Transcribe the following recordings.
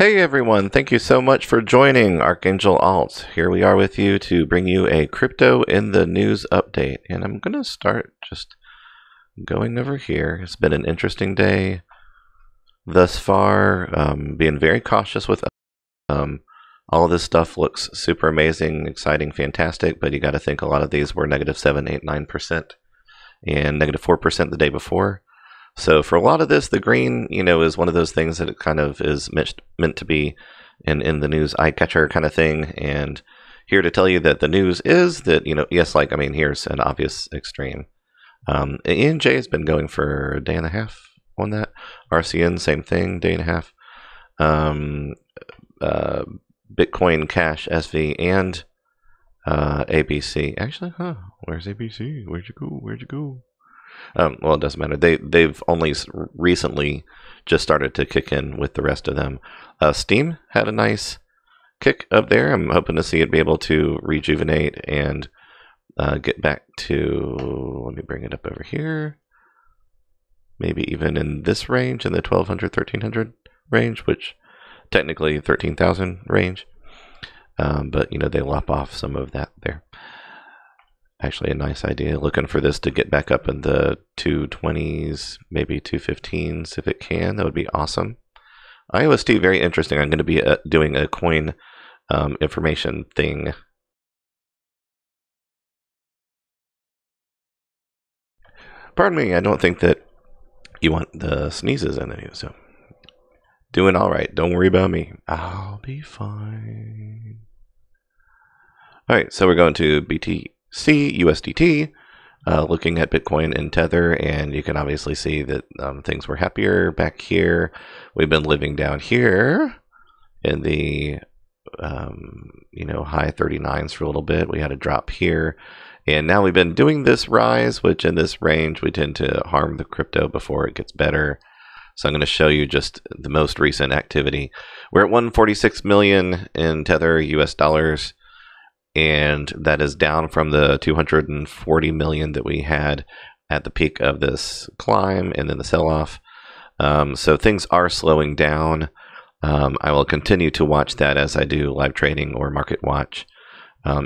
Hey everyone, thank you so much for joining Archangel Alts. Here we are with you to bring you a crypto in the news update. And I'm going to start just going over here. It's been an interesting day thus far, being very cautious with all of this stuff looks super amazing, exciting, fantastic, but you got to think a lot of these were -7, 8, 9% and -4% the day before. So for a lot of this, the green, is one of those things that it kind of is meant to be in the news eye catcher kind of thing. And here to tell you that the news is that, yes, here's an obvious extreme. ENJ has been going for a day and a half on that. RCN, same thing, day and a half. Bitcoin Cash SV and ABC. Actually, where's ABC? Where'd you go? Where'd you go? Well, it doesn't matter. They've only recently just started to kick in with the rest of them. Steam had a nice kick up there. I'm hoping to see it be able to rejuvenate and get back to, let me bring it up over here, maybe even in this range, in the 1200, 1300 range, which technically 13,000 range. But, you know, they lop off some of that there. Actually, a nice idea. Looking for this to get back up in the 220s, maybe 215s if it can. That would be awesome. IOST, very interesting. I'm going to be doing a coin information thing. Pardon me, I don't think that you want the sneezes in there, so doing all right. Don't worry about me. I'll be fine. All right, so we're going to BTC, USDT, looking at Bitcoin and Tether, and you can obviously see that things were happier back here. We've been living down here in the you know, high 39s for a little bit. We had a drop here, and now we've been doing this rise, which in this range we tend to harm the crypto before it gets better. So I'm going to show you just the most recent activity. We're at 146 million in Tether US dollars, and that is down from the 240 million that we had at the peak of this climb and then the sell-off. So things are slowing down. I will continue to watch that as I do live trading or market watch.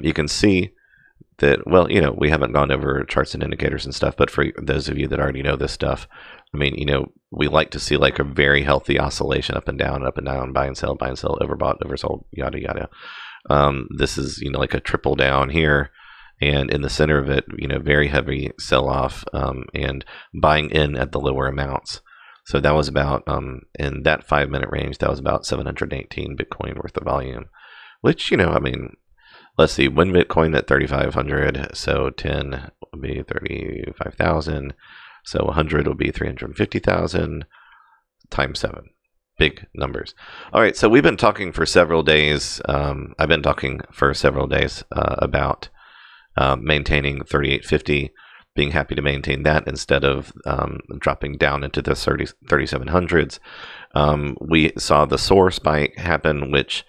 You can see that, well, you know, we haven't gone over charts and indicators and stuff, but for those of you that already know this stuff, I mean, you know, we like to see like a very healthy oscillation up and down, buy and sell, overbought, oversold, yada, yada. This is, you know, like a triple down here, and in the center of it, you know, very heavy sell-off and buying in at the lower amounts. So that was about, in that 5-minute range, that was about 718 Bitcoin worth of volume, which, you know, I mean, let's see, 1 Bitcoin at 3,500, so 10 would be 35,000, so 100 would be 350,000 times 7. Big numbers. All right, so we've been talking for several days. I've been talking for several days about maintaining 3850, being happy to maintain that instead of dropping down into the 3700s. We saw the soar spike happen, which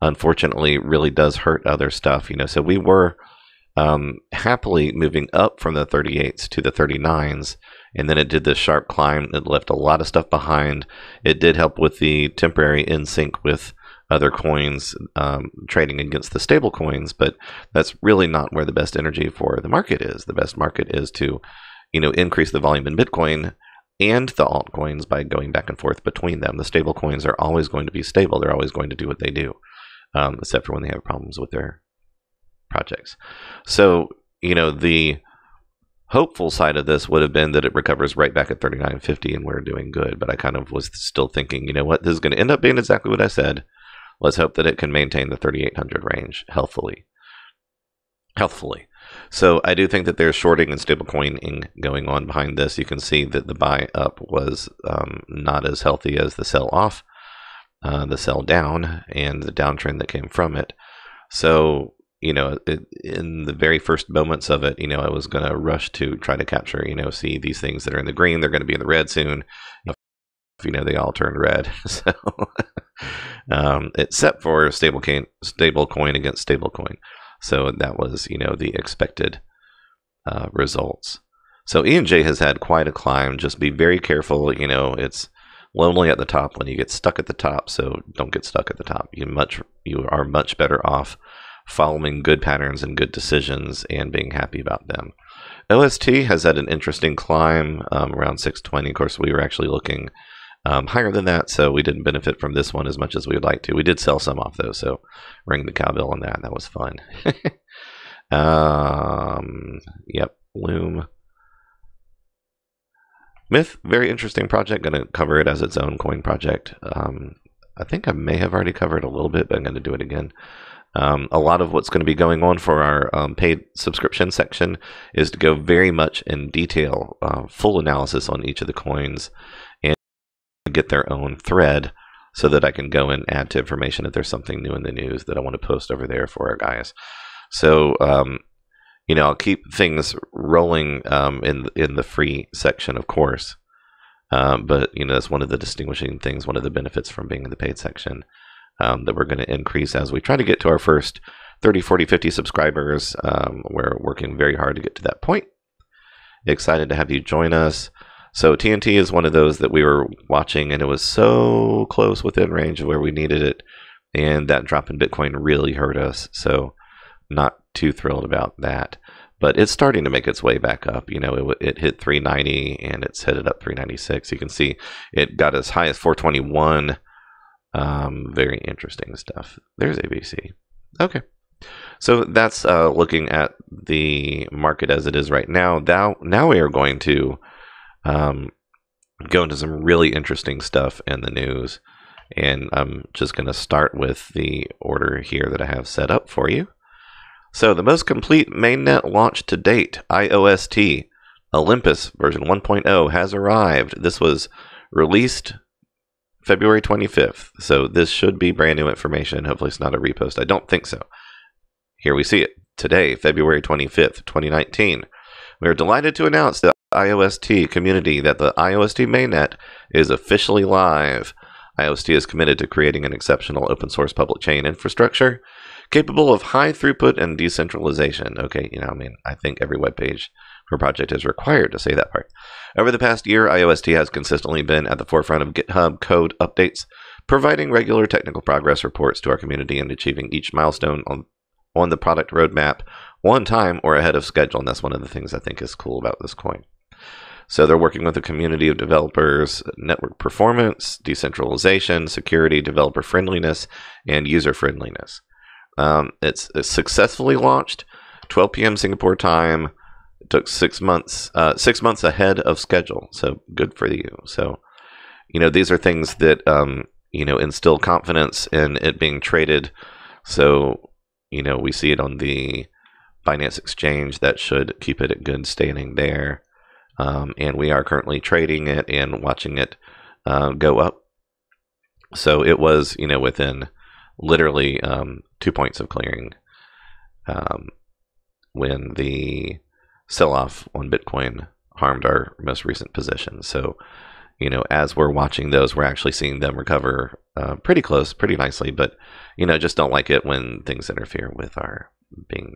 unfortunately really does hurt other stuff. You know, so we were happily moving up from the 38s to the 39s, and then it did this sharp climb. It left a lot of stuff behind. It did help with the temporary in sync with other coins trading against the stable coins, but that's really not where the best energy for the market is. The best market is to, you know, increase the volume in Bitcoin and the altcoins by going back and forth between them. The stable coins are always going to be stable. They're always going to do what they do, except for when they have problems with their projects. So, you know, the hopeful side of this would have been that it recovers right back at 39.50 and we're doing good. But I kind of was still thinking, you know what, this is going to end up being exactly what I said. Let's hope that it can maintain the 3,800 range healthfully. So I do think that there's shorting and stablecoining going on behind this. You can see that the buy up was not as healthy as the sell off, the sell down, and the downtrend that came from it. So, you know, in the very first moments of it, you know, I was going to rush to try to capture, you know, see these things that are in the green, they're going to be in the red soon. You know, they all turned red. So, except for stable coin against stable coin. So that was, you know, the expected results. So E&J has had quite a climb. Just be very careful. You know, it's lonely at the top when you get stuck at the top. So don't get stuck at the top. You are much better off following good patterns and good decisions and being happy about them. OST has had an interesting climb around 620. Of course, we were actually looking higher than that, so we didn't benefit from this one as much as we would like to. We did sell some off, though, so ring the cowbell on that. That was fun. Yep, Loom. Myth, very interesting project. Going to cover it as its own coin project. I think I may have already covered a little bit, but I'm going to do it again. A lot of what's going to be going on for our paid subscription section is to go very much in detail, full analysis on each of the coins, and get their own thread so that I can go and add to information if there's something new in the news that I want to post over there for our guys. So, I'll keep things rolling in the free section, of course. But that's one of the distinguishing things, one of the benefits from being in the paid section, that we're going to increase as we try to get to our first 30, 40, 50 subscribers. We're working very hard to get to that point. Excited to have you join us. So TNT is one of those that we were watching, and it was so close within range of where we needed it, and that drop in Bitcoin really hurt us. So not too thrilled about that. But it's starting to make its way back up. It hit 390 and it's headed up 396. You can see it got as high as 421. Very interesting stuff. There's ABC. Okay. So that's looking at the market as it is right now. Now we are going to go into some really interesting stuff in the news. And I'm just going to start with the order here that I have set up for you. So the most complete mainnet launch to date, IOST, Olympus version 1.0 has arrived. This was released February 25th. So this should be brand new information. Hopefully it's not a repost. I don't think so. Here we see it today, February 25th, 2019. We are delighted to announce to the IOST community that the IOST mainnet is officially live. IOST is committed to creating an exceptional open source public chain infrastructure capable of high throughput and decentralization. Okay, I think every web page for a project is required to say that part. Over the past year, IOST has consistently been at the forefront of GitHub code updates, providing regular technical progress reports to our community and achieving each milestone on the product roadmap on time or ahead of schedule. And that's one of the things I think is cool about this coin. So they're working with a community of developers, network performance, decentralization, security, developer friendliness, and user friendliness. It's successfully launched 12 p.m. Singapore time. It took 6 months ahead of schedule. So good for you. So, these are things that, instill confidence in it being traded. So, we see it on the Binance exchange. That should keep it at good standing there. And we are currently trading it and watching it go up. So it was, within literally 2 points of clearing when the sell-off on Bitcoin harmed our most recent position. So, as we're watching those, we're actually seeing them recover pretty close, pretty nicely. But, just don't like it when things interfere with our being,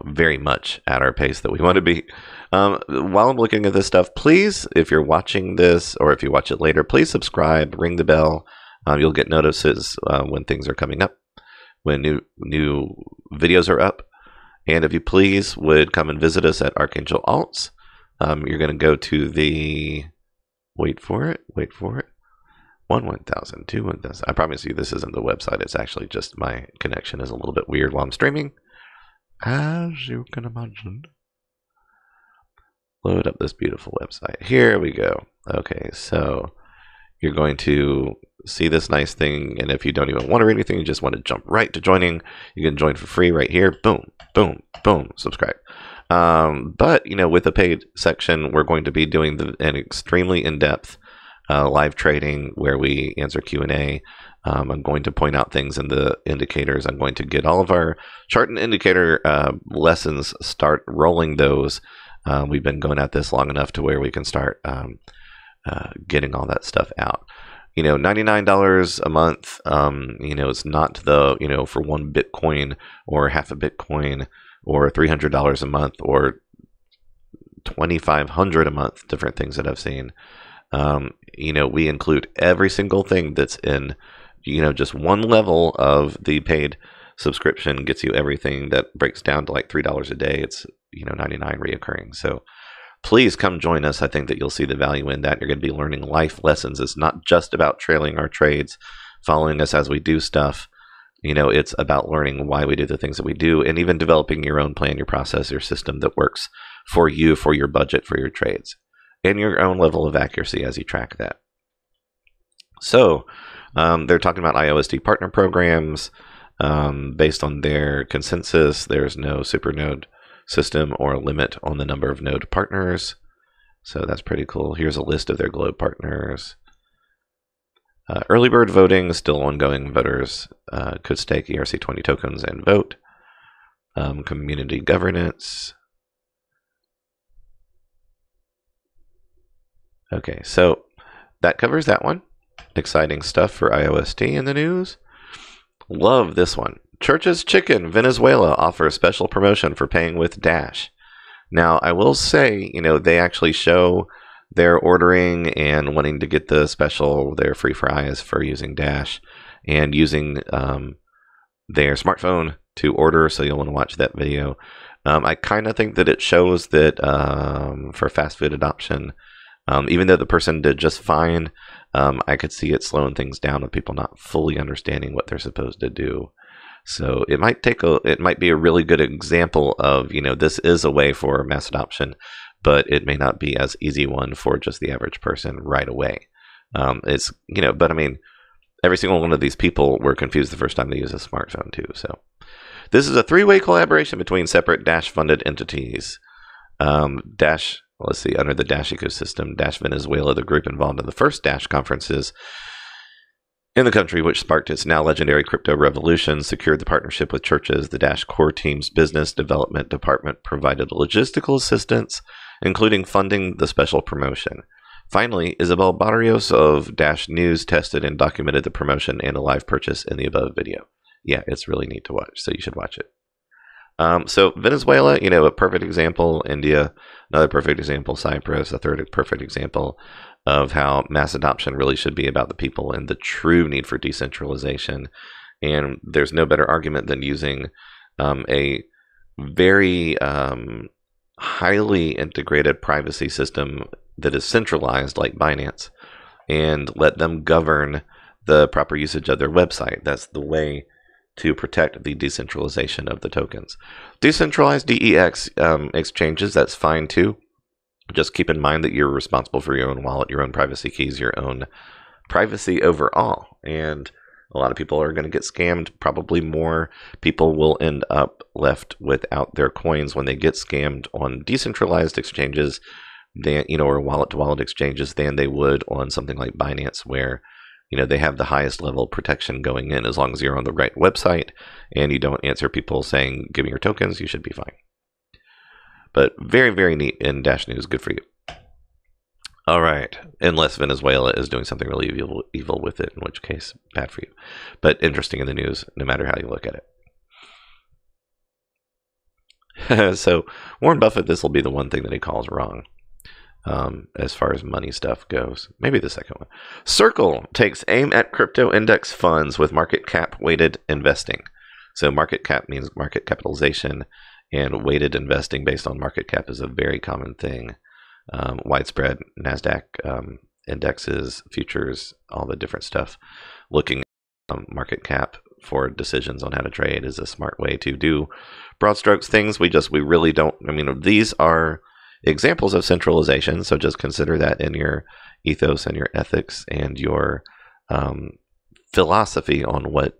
very much at our pace that we want to be. While I'm looking at this stuff, please, if you're watching this or if you watch it later, please subscribe, ring the bell. You'll get notices when things are coming up, when new videos are up. And if you please would come and visit us at Archangel Alts. You're going to go to the, wait for it, 1,000, 2, 1,000. I promise you this isn't the website. It's actually just my connection is a little bit weird while I'm streaming, as you can imagine. Load up this beautiful website. Here we go. Okay, so you're going to see this nice thing, and if you don't even want to read anything, you just want to jump right to joining, you can join for free right here. Boom, boom, boom, subscribe. But, with the paid section, we're going to be doing an extremely in-depth live trading where we answer Q&A. I'm going to point out things in the indicators. I'm going to get all of our chart and indicator lessons, start rolling those. We've been going at this long enough to where we can start getting all that stuff out. $99 a month, it's not the, for one Bitcoin or half a Bitcoin or $300 a month or $2,500 a month, different things that I've seen. We include every single thing that's in, just one level of the paid subscription gets you everything that breaks down to like $3 a day. It's, $99 reoccurring. So please come join us. I think that you'll see the value in that. You're going to be learning life lessons. It's not just about trailing our trades, following us as we do stuff. It's about learning why we do the things that we do, and even developing your own plan, your process, your system that works for you, for your budget, for your trades, and your own level of accuracy as you track that. So they're talking about IOST partner programs. Based on their consensus, there's no supernode system or a limit on the number of node partners. So that's pretty cool. Here's a list of their globe partners. Early bird voting is still ongoing. Voters could stake ERC20 tokens and vote. Community governance. Okay, so that covers that one. Exciting stuff for IOST in the news. Love this one. Church's Chicken, Venezuela offers special promotion for paying with Dash. Now, I will say, they actually show their ordering and wanting to get the special, their free fries for using Dash and using their smartphone to order, so you'll want to watch that video. I kind of think that it shows that for fast food adoption, even though the person did just fine, I could see it slowing things down with people not fully understanding what they're supposed to do. So it might be a really good example of, this is a way for mass adoption, but it may not be as easy one for just the average person right away. But I mean, every single one of these people were confused the first time they use a smartphone too. So this is a three-way collaboration between separate Dash-funded entities. Let's see, under the Dash ecosystem, Dash Venezuela, the group involved in the first Dash conferences in the country, which sparked its now legendary crypto revolution, secured the partnership with churches. The Dash core team's business development department provided logistical assistance, including funding the special promotion. Finally, Isabel Barrios of Dash News tested and documented the promotion and a live purchase in the above video. Yeah, it's really neat to watch, so you should watch it. So Venezuela, a perfect example. India, another perfect example. Cyprus, a third perfect example of how mass adoption really should be about the people and the true need for decentralization. And there's no better argument than using a very highly integrated privacy system that is centralized like Binance and let them govern the proper usage of their website. That's the way to protect the decentralization of the tokens. Decentralized DEX exchanges, that's fine too. Just keep in mind that you're responsible for your own wallet, your own privacy keys, your own privacy overall. And a lot of people are going to get scammed. Probably more people will end up left without their coins when they get scammed on decentralized exchanges than, or wallet-to-wallet exchanges than they would on something like Binance, where they have the highest level protection going in. As long as you're on the right website and you don't answer people saying, give me your tokens, you should be fine. But very, very neat in Dash News. Good for you. All right. Unless Venezuela is doing something really evil with it, in which case, bad for you. But interesting in the news, no matter how you look at it. So Warren Buffett, this will be the one thing that he calls wrong. As far as money stuff goes. Maybe the second one. Circle takes aim at crypto index funds with market cap weighted investing. So market cap means market capitalization, and weighted investing based on market cap is a very common thing. Widespread NASDAQ indexes, futures, all the different stuff. Looking at market cap for decisions on how to trade is a smart way to do broad strokes things. We really don't, these are examples of centralization, so just consider that in your ethos and your ethics and your philosophy on what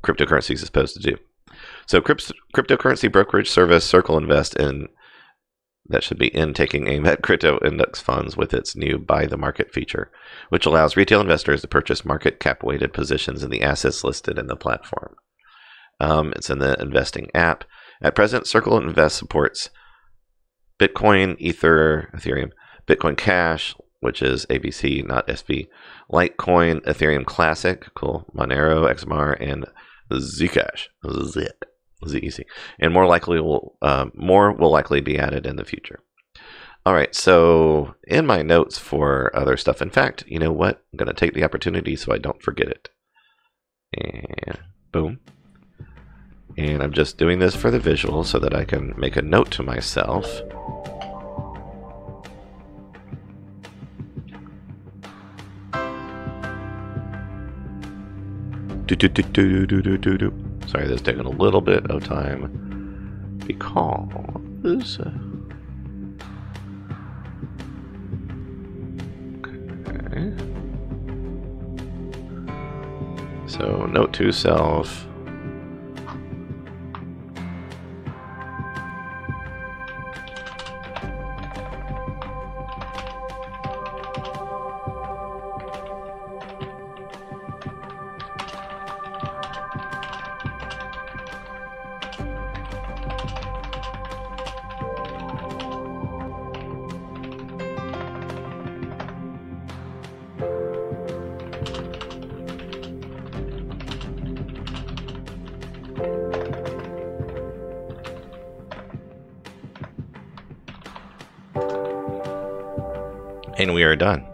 cryptocurrency is supposed to do. So cryptocurrency brokerage service Circle Invest that should be taking aim at crypto index funds with its new Buy the Market feature, which allows retail investors to purchase market cap weighted positions in the assets listed in the platform. It's in the investing app. At present, Circle Invest supports Bitcoin, Ethereum, Bitcoin Cash, which is ABC, not SV, Litecoin, Ethereum Classic, cool, Monero, XMR, and Zcash, ZEC, and more will likely be added in the future. All right, so in my notes for other stuff, in fact, you know what? I'm going to take the opportunity so I don't forget it. And boom. And I'm just doing this for the visual so that I can make a note to myself. Sorry, this is taking a little bit of time because okay. So note to self. And we are done.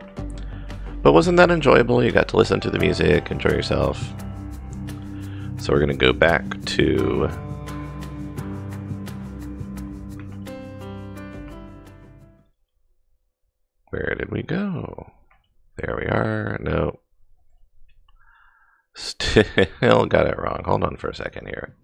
But wasn't that enjoyable? You got to listen to the music, enjoy yourself. So we're going to go back to... Where did we go? There we are. No. Still got it wrong. Hold on for a second here.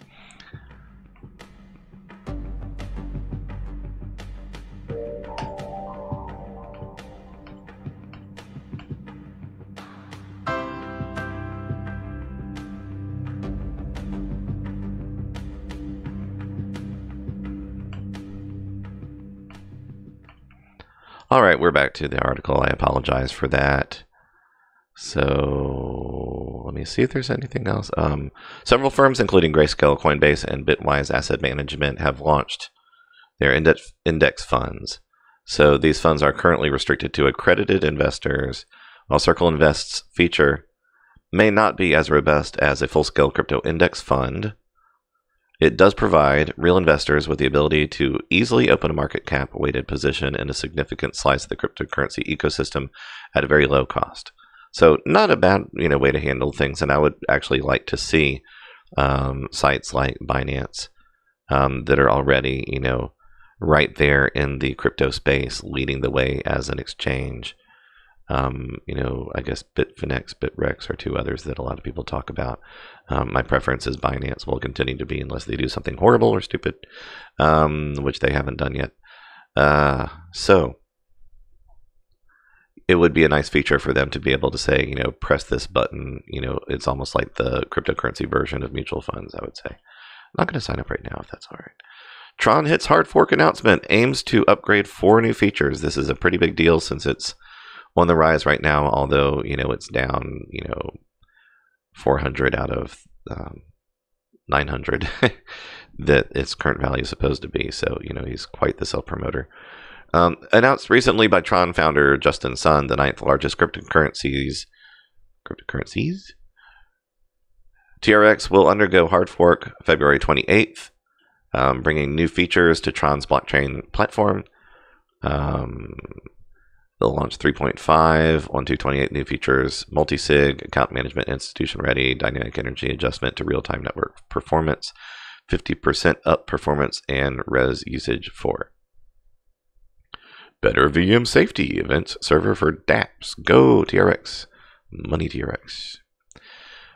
All right, we're back to the article. I apologize for that. So let me see if there's anything else. Several firms, including Grayscale, Coinbase, and Bitwise Asset Management, have launched their index funds. So these funds are currently restricted to accredited investors, while Circle Invest's feature may not be as robust as a full-scale crypto index fund. It does provide real investors with the ability to easily open a market cap weighted position in a significant slice of the cryptocurrency ecosystem at a very low cost. So not a bad way to handle things, and I would actually like to see sites like Binance that are already right there in the crypto space, leading the way as an exchange. I guess Bitfinex, Bitrex are two others that a lot of people talk about. My preference is Binance will continue to be unless they do something horrible or stupid, which they haven't done yet. So it would be a nice feature for them to be able to say, press this button. It's almost like the cryptocurrency version of mutual funds, I would say. I'm not going to sign up right now if that's all right. Tron hits hard fork announcement, aims to upgrade 4 new features. This is a pretty big deal since it's on the rise right now, although, it's down, 400 out of 900 that its current value is supposed to be. So, he's quite the self-promoter. Announced recently by Tron founder Justin Sun, the 9th largest cryptocurrencies. TRX will undergo hard fork February 28th, bringing new features to Tron's blockchain platform. They'll launch 3.5 on 228 new features: multi-sig, account management, institution ready, dynamic energy adjustment to real-time network performance, 50% up performance, and res usage 4. Better VM safety events server for dApps. Go TRX. Money TRX.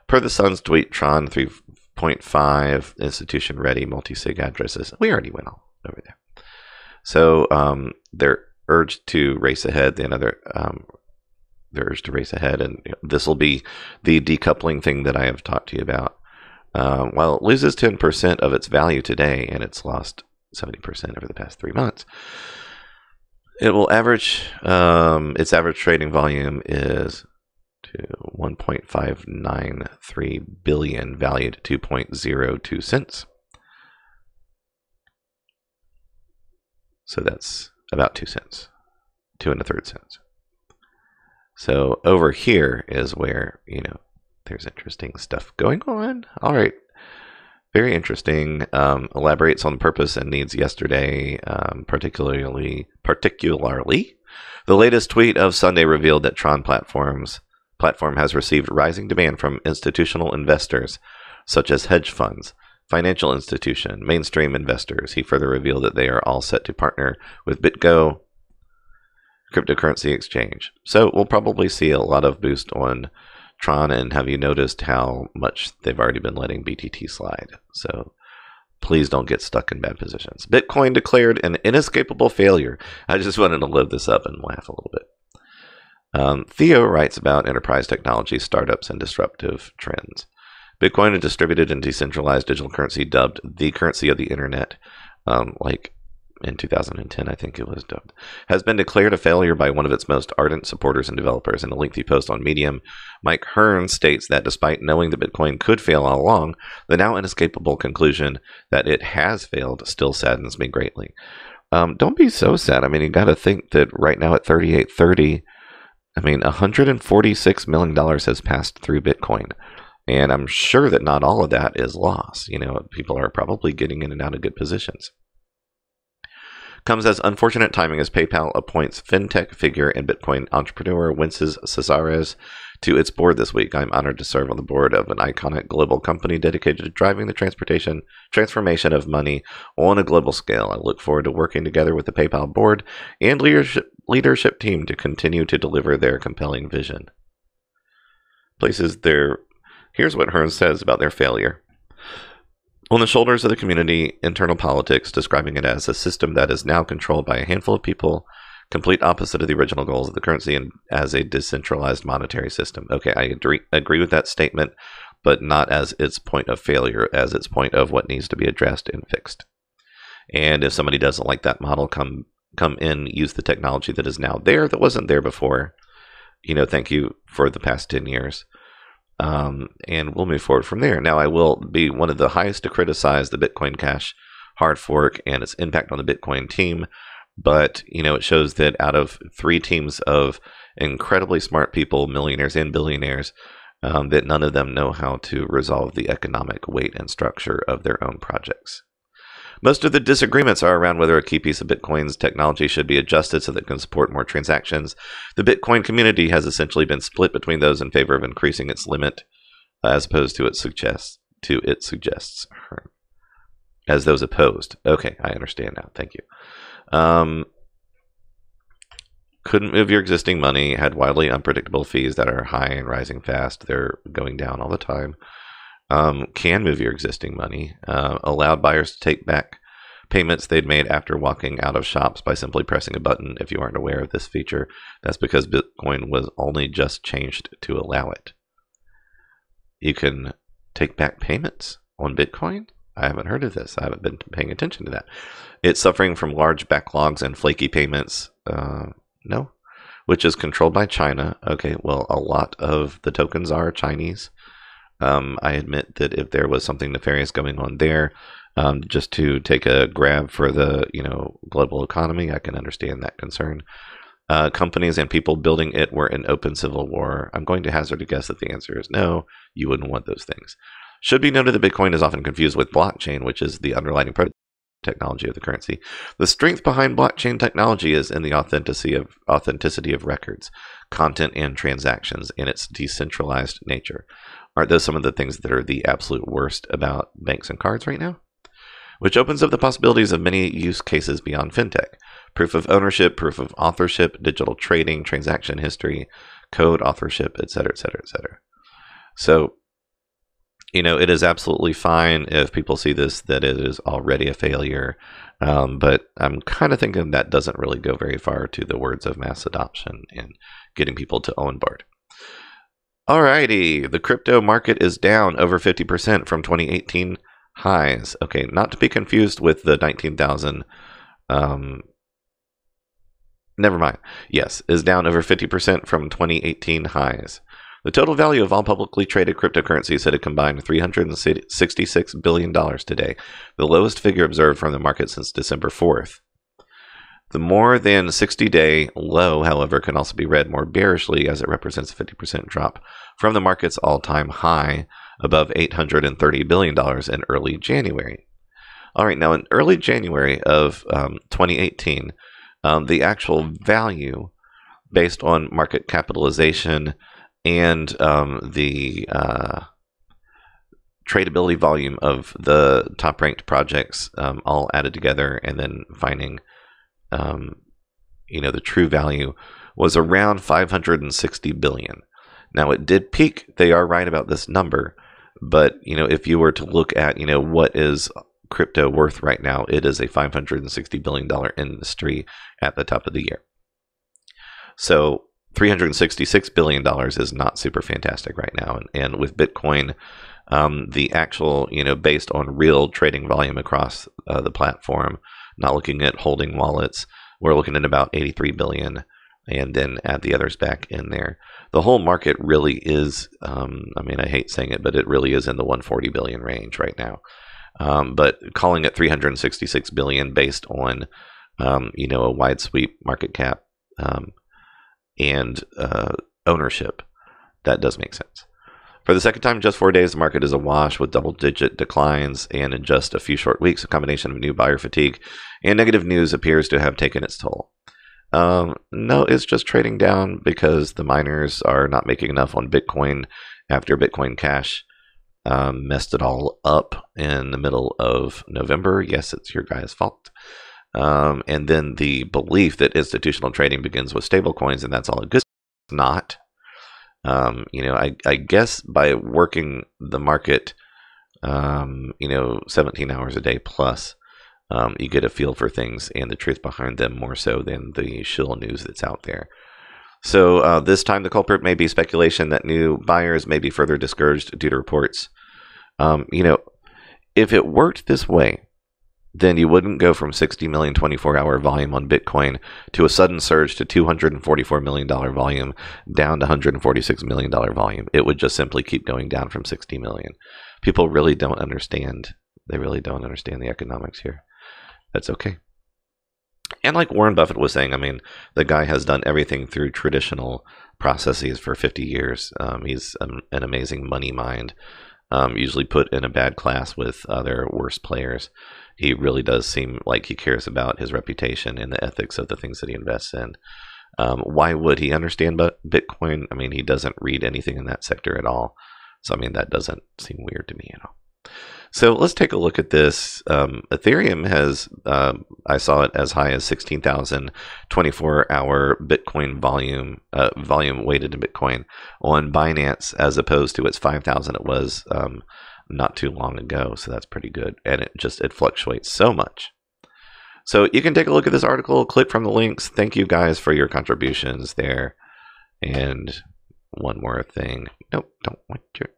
Per the Sun's tweet, Tron 3.5 institution ready multi-sig addresses. We already went all over there. So they're urged to race ahead. They're urged to race ahead, and this will be the decoupling thing that I have talked to you about. While it loses 10% of its value today, and it's lost 70% over the past 3 months, it will average. Its average trading volume is to 1.593 billion, valued at 2.02 cents. So that's about 2 cents, 2 1/3 cents. So over here is where, there's interesting stuff going on. All right. Very interesting. Elaborates on the purpose and needs yesterday, particularly. The latest tweet of Sunday revealed that Tron platform has received rising demand from institutional investors, such as hedge funds, financial institution, mainstream investors. He further revealed that they are all set to partner with BitGo cryptocurrency exchange. So we'll probably see a lot of boost on Tron, and have you noticed how much they've already been letting BTT slide? So please don't get stuck in bad positions. Bitcoin declared an inescapable failure. I just wanted to load this up and laugh a little bit. Theo writes about enterprise technology, startups, and disruptive trends. Bitcoin, a distributed and decentralized digital currency dubbed the currency of the internet, like in 2010, I think it was dubbed, has been declared a failure by one of its most ardent supporters and developers. In a lengthy post on Medium, Mike Hearn states that despite knowing that Bitcoin could fail all along, the now inescapable conclusion that it has failed still saddens me greatly. Don't be so sad. I mean, you got to think that right now at 38.30, $146 million has passed through Bitcoin. And I'm sure that not all of that is loss. People are probably getting in and out of good positions. comes as unfortunate timing as PayPal appoints fintech figure and Bitcoin entrepreneur Wences Cesares to its board this week. I'm honored to serve on the board of an iconic global company dedicated to driving the transformation of money on a global scale. I look forward to working together with the PayPal board and leadership team to continue to deliver their compelling vision. Here's what Hearn says about their failure. On the shoulders of the community, internal politics, describing it as a system that is now controlled by a handful of people, complete opposite of the original goals of the currency and as a decentralized monetary system. Okay, I agree with that statement, but not as its point of failure, as its point of what needs to be addressed and fixed. And if somebody doesn't like that model, come in, use the technology that is now there that wasn't there before. Thank you for the past 10 years. And we'll move forward from there. Now, I will be one of the highest to criticize the Bitcoin Cash hard fork and its impact on the Bitcoin team. But, it shows that out of 3 teams of incredibly smart people, millionaires and billionaires, that none of them know how to resolve the economic weight and structure of their own projects. Most of the disagreements are around whether a key piece of Bitcoin's technology should be adjusted so that it can support more transactions. The Bitcoin community has essentially been split between those in favor of increasing its limit, as opposed to its suggests. As those opposed. Okay, I understand now. Thank you. Couldn't move your existing money, had wildly unpredictable fees that are high and rising fast. They're going down all the time. Can move your existing money, allowed buyers to take back payments they'd made after walking out of shops by simply pressing a button. If you aren't aware of this feature, that's because Bitcoin was only just changed to allow it. You can take back payments on Bitcoin? I haven't heard of this. I haven't been paying attention to that. It's suffering from large backlogs and flaky payments. No, which is controlled by China. Okay, well, a lot of the tokens are Chinese. I admit that if there was something nefarious going on there, just to take a grab for the global economy, I can understand that concern. Companies and people building it were in open civil war. I'm going to hazard a guess that the answer is no. You wouldn't want those things. Should be noted that Bitcoin is often confused with blockchain, which is the underlying technology of the currency. The strength behind blockchain technology is in the authenticity of records, content, and transactions, and its decentralized nature. Aren't those some of the things that are the absolute worst about banks and cards right now? Which opens up the possibilities of many use cases beyond fintech. Proof of ownership, proof of authorship, digital trading, transaction history, code authorship, etc., etc., etc. So, it is absolutely fine if people see this, that it is already a failure. But I'm kind of thinking that doesn't really go very far to the words of mass adoption and getting people to own BART. Alrighty, the crypto market is down over 50% from 2018 highs. Okay, not to be confused with the 19,000. Never mind. Yes, is down over 50% from 2018 highs. The total value of all publicly traded cryptocurrencies hit a combined $366 billion today, the lowest figure observed from the market since December 4th. The more than 60-day low, however, can also be read more bearishly as it represents a 50% drop from the market's all-time high above $830 billion in early January. All right, now in early January of 2018, the actual value based on market capitalization and the tradability volume of the top-ranked projects all added together and then finding the true value was around 560 billion. Now it did peak. They are right about this number, but if you were to look at what is crypto worth right now, it is a $560 billion industry at the top of the year. So $366 billion is not super fantastic right now, and with Bitcoin, the actual based on real trading volume across the platform, not looking at holding wallets, we're looking at about 83 billion, and then add the others back in there. The whole market really is, I hate saying it, but it really is in the 140 billion range right now. But calling it 366 billion based on, a wide sweep market cap and ownership, that does make sense. For the second time in just 4 days, the market is awash with double-digit declines, and in just a few short weeks, a combination of new buyer fatigue and negative news appears to have taken its toll. No, it's just trading down because the miners are not making enough on Bitcoin after Bitcoin Cash messed it all up in the middle of November. Yes, it's your guys' fault. And then the belief that institutional trading begins with stablecoins and that's all it good. It's not. I guess by working the market, 17 hours a day plus, you get a feel for things and the truth behind them more so than the shill news that's out there. So this time the culprit may be speculation that new buyers may be further discouraged due to reports. If it worked this way, then you wouldn't go from 60 million 24-hour volume on Bitcoin to a sudden surge to $244 million volume down to $146 million volume. It would just simply keep going down from 60 million. People really don't understand. They really don't understand the economics here. That's okay. And like Warren Buffett was saying, I mean, the guy has done everything through traditional processes for 50 years. He's an amazing money mind, usually put in a bad class with other worse players. He really does seem like he cares about his reputation and the ethics of the things that he invests in. Why would he understand Bitcoin? I mean, he doesn't read anything in that sector at all. So, I mean, that doesn't seem weird to me at all. So let's take a look at this. Ethereum has, I saw it as high as 16,000 24-hour Bitcoin volume weighted in Bitcoin on Binance, as opposed to its 5,000 it was not too long ago. So that's pretty good. And it fluctuates so much. So you can take a look at this article, click from the links. Thank you guys for your contributions there. And one more thing. Nope, don't want your...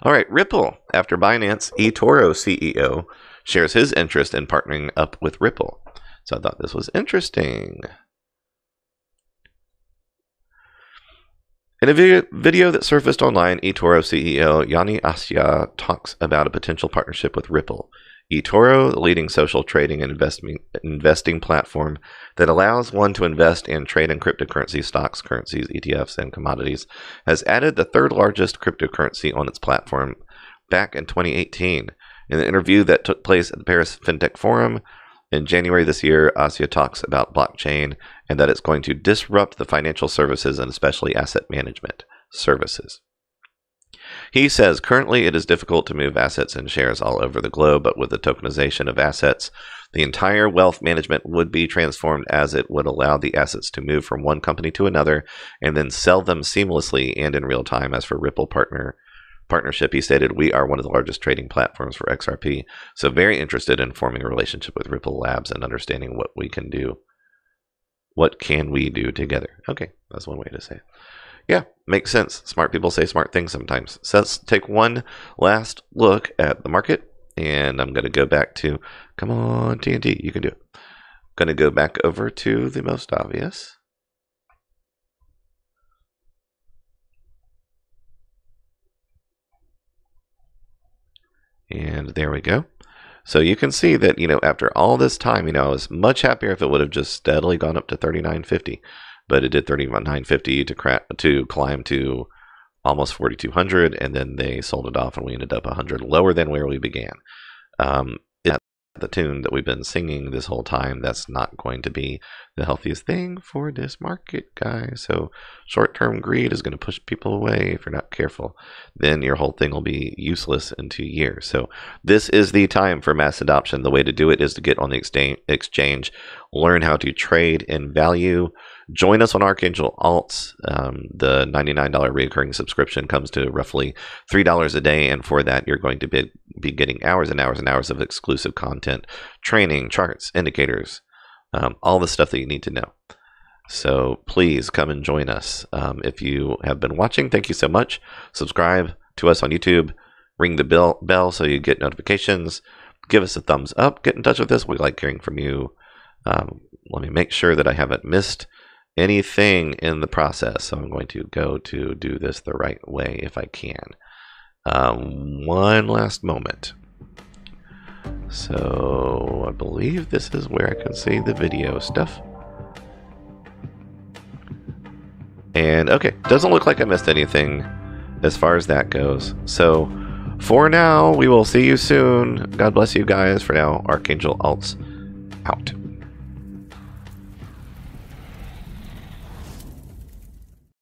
All right, Ripple. After Binance, eToro CEO shares his interest in partnering up with Ripple. So I thought this was interesting. In a video that surfaced online, eToro CEO Yanni Asya talks about a potential partnership with Ripple. eToro, the leading social trading and investing platform that allows one to invest and trade in cryptocurrency stocks, currencies, ETFs, and commodities, has added the third largest cryptocurrency on its platform back in 2018. In the interview that took place at the Paris FinTech Forum in January this year, Asya talks about blockchain and that it's going to disrupt the financial services and especially asset management services. He says currently it is difficult to move assets and shares all over the globe, but with the tokenization of assets, the entire wealth management would be transformed, as it would allow the assets to move from one company to another and then sell them seamlessly and in real time. As for Ripple partnership, he stated, "We are one of the largest trading platforms for XRP, so very interested in forming a relationship with Ripple Labs and understanding what we can do. What can we do together?" Okay, that's one way to say it. Yeah, makes sense. Smart people say smart things sometimes. So let's take one last look at the market. And I'm going to go back to, come on, TNT, you can do it. Going to go back over to the most obvious. And there we go. So you can see that, after all this time, I was much happier if it would have just steadily gone up to 39.50. But it did 39.90 to climb to almost 4,200, and then they sold it off, and we ended up 100 lower than where we began. It's the tune that we've been singing this whole time. That's not going to be the healthiest thing for this market, guys. So short-term greed is going to push people away if you're not careful. Then your whole thing will be useless in 2 years. So this is the time for mass adoption. The way to do it is to get on the exchange, learn how to trade in value. Join us on Archangel Alts. The $99 recurring subscription comes to roughly $3 a day, and for that you're going to be getting hours and hours and hours of exclusive content, training, charts, indicators, all the stuff that you need to know. So please come and join us. If you have been watching, thank you so much. Subscribe to us on YouTube. Ring the bell so you get notifications. Give us a thumbs up. Get in touch with us. We like hearing from you. Let me make sure that I haven't missed anything in the process. So I'm going to go to do this the right way if I can. One last moment. So I believe this is where I can see the video stuff. And okay, doesn't look like I missed anything. as far as that goes. So for now, we will see you soon. God bless you guys. For now, Archangel Alts out.